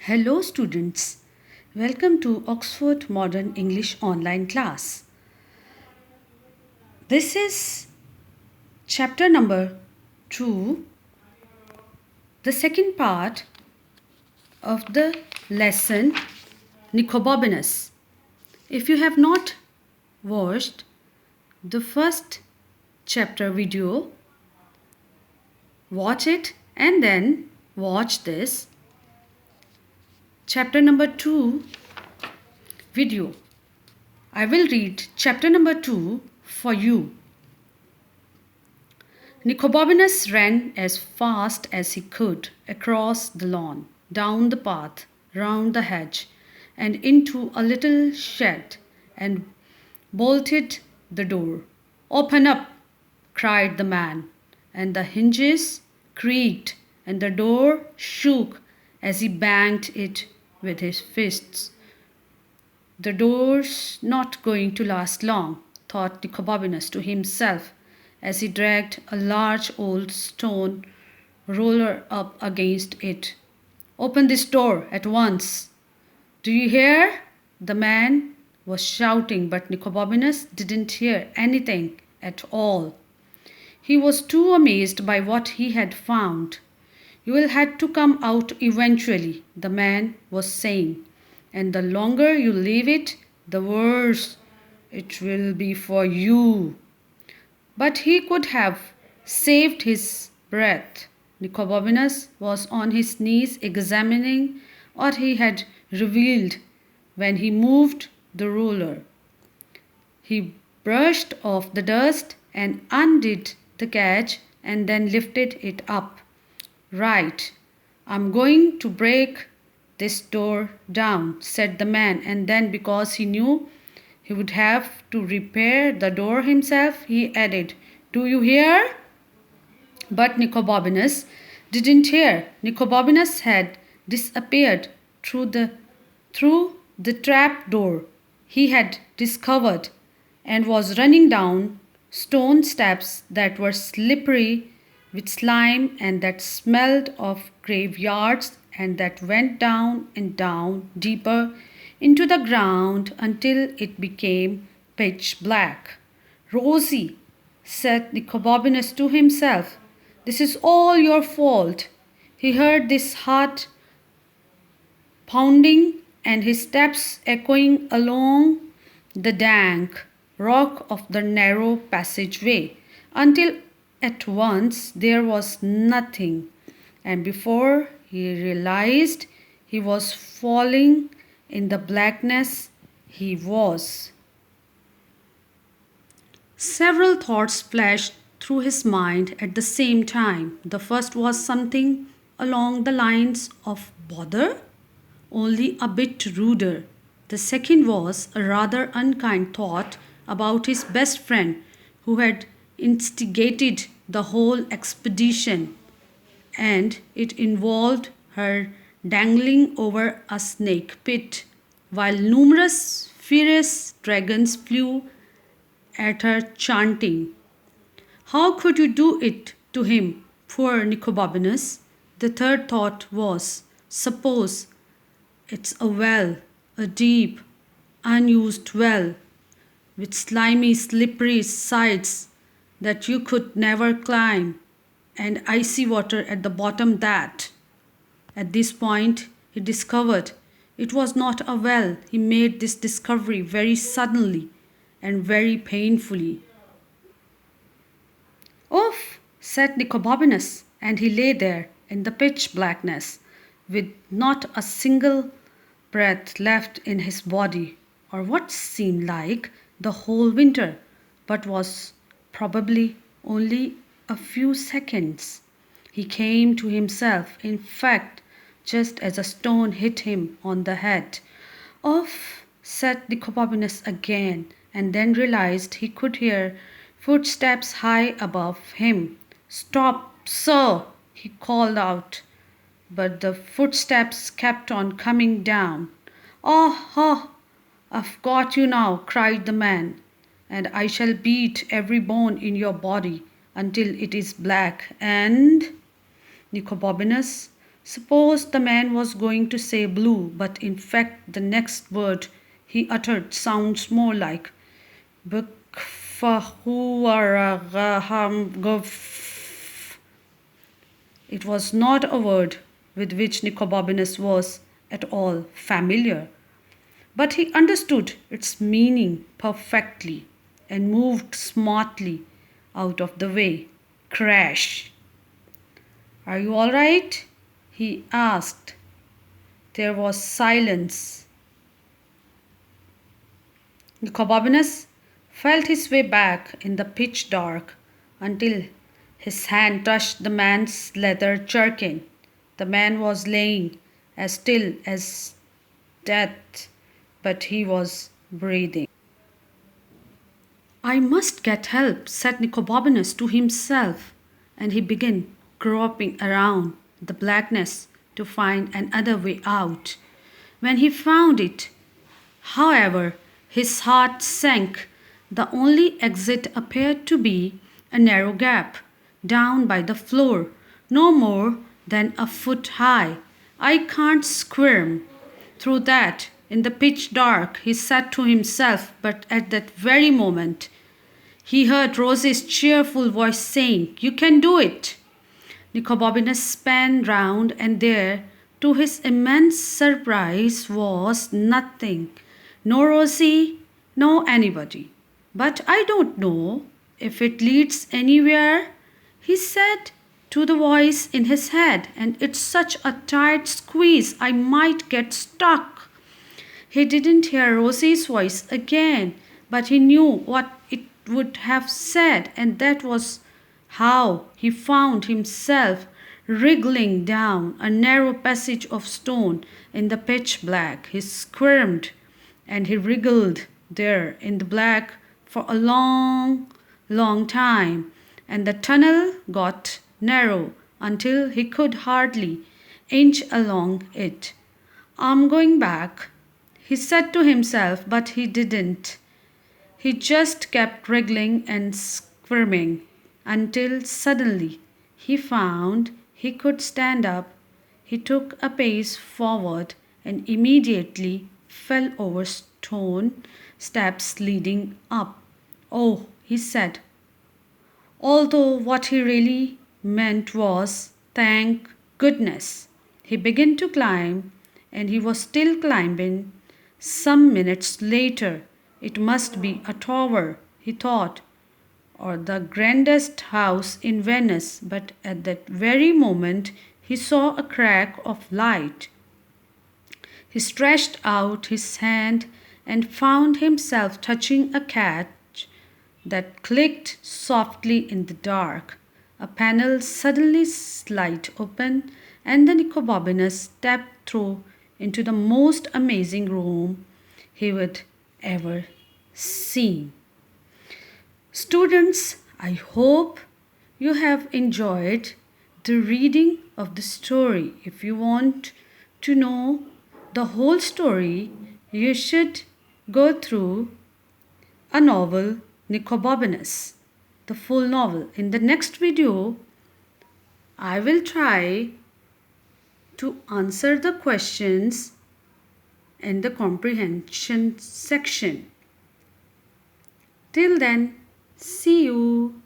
Hello students, welcome to Oxford Modern English online class. This is chapter number 2, the second part of the lesson Nicobobinus. If you have not watched the first chapter video, watch it and then watch this chapter number 2 video. I will read chapter number 2 for you. Nicobobinus ran as fast as he could across the lawn, down the path, round the hedge, and into a little shed, and bolted the door. "Open up!" cried the man, and the hinges creaked, and the door shook as he banged it with his fists. "The door's not going to last long," thought Nicobobinus to himself, as he dragged a large old stone roller up against it. "Open this door at once! Do you hear?" The man was shouting, but Nicobobinus didn't hear anything at all. He was too amazed by what he had found. "You will have to come out eventually," the man was saying, "and the longer you leave it, the worse it will be for you." But he could have saved his breath. Nicobobinus was on his knees examining what he had revealed when he moved the roller. He brushed off the dust and undid the catch and then lifted it up. "Right, I'm going to break this door down," said the man, and then, because he knew he would have to repair the door himself, he added, "Do you hear?" But Nicobobinus didn't hear. Nicobobinus had disappeared through the trap door he had discovered and was running down stone steps that were slippery with slime and that smelled of graveyards and that went down and down deeper into the ground until it became pitch black. "Rosie," said Nicobobinus to himself, "this is all your fault." He heard this heart pounding and his steps echoing along the dank rock of the narrow passageway until at once there was nothing, and before he realized he was falling in the blackness, he was. Several thoughts flashed through his mind at the same time. The first was something along the lines of bother, only a bit ruder. The second was a rather unkind thought about his best friend who had instigated the whole expedition, and it involved her dangling over a snake pit, while numerous fierce dragons flew at her chanting. How could you do it to him, poor Nicobobinus? The third thought was, suppose it's a well, a deep, unused well, with slimy, slippery sides that you could never climb, and icy water at the bottom that. At this point, he discovered it was not a well. He made this discovery very suddenly and very painfully. "Oof!" said Nicobobinus, and he lay there in the pitch blackness, with not a single breath left in his body, or what seemed like the whole winter, but was probably only a few seconds. He came to himself, in fact, just as a stone hit him on the head. "Off!" said Nicobobinus again, and then realized he could hear footsteps high above him. "Stop, sir!" he called out, but the footsteps kept on coming down. "Ah, I've got you now," cried the man, "and I shall beat every bone in your body until it is black, and—" Nicobobinus Suppose the man was going to say blue, but in fact the next word he uttered sounds more like Bkfahuaragaham. It was not a word with which Nicobobinus was at all familiar, but he understood its meaning perfectly and moved smartly out of the way. Crash! "Are you all right?" he asked. There was silence. Nicobobinus felt his way back in the pitch dark until his hand touched the man's leather jerkin. The man was laying as still as death, but he was breathing. "I must get help," said Nicobobinus to himself, and he began groping around the blackness to find another way out. When he found it, however, his heart sank. The only exit appeared to be a narrow gap down by the floor, no more than a foot high. "I can't squirm through that in the pitch dark," he said to himself, but at that very moment he heard Rosie's cheerful voice saying, "You can do it." Nicobobinus span round, and there, to his immense surprise, was nothing. No Rosie, no anybody. "But I don't know if it leads anywhere," he said to the voice in his head, "and it's such a tight squeeze I might get stuck." He didn't hear Rosie's voice again, but he knew what it would have said, and that was how he found himself wriggling down a narrow passage of stone in the pitch black. He squirmed and he wriggled there in the black for a long, long time, and the tunnel got narrow until he could hardly inch along it. "I'm going back," he said to himself, but he didn't. He just kept wriggling and squirming until suddenly he found he could stand up. He took a pace forward and immediately fell over stone steps leading up. "Oh," he said, although what he really meant was, "Thank goodness." He began to climb, and he was still climbing. Some minutes later, "It must be a tower," he thought, "or the grandest house in Venice," but at that very moment he saw a crack of light. He stretched out his hand and found himself touching a catch that clicked softly in the dark. A panel suddenly slid open, and the Nicobobinus stepped through into the most amazing room he would ever seen. Students, I hope you have enjoyed the reading of the story. If you want to know the whole story, you should go through a novel, Nicobobinus, the full novel. In the next video, I will try to answer the questions in the comprehension section. Till then, see you.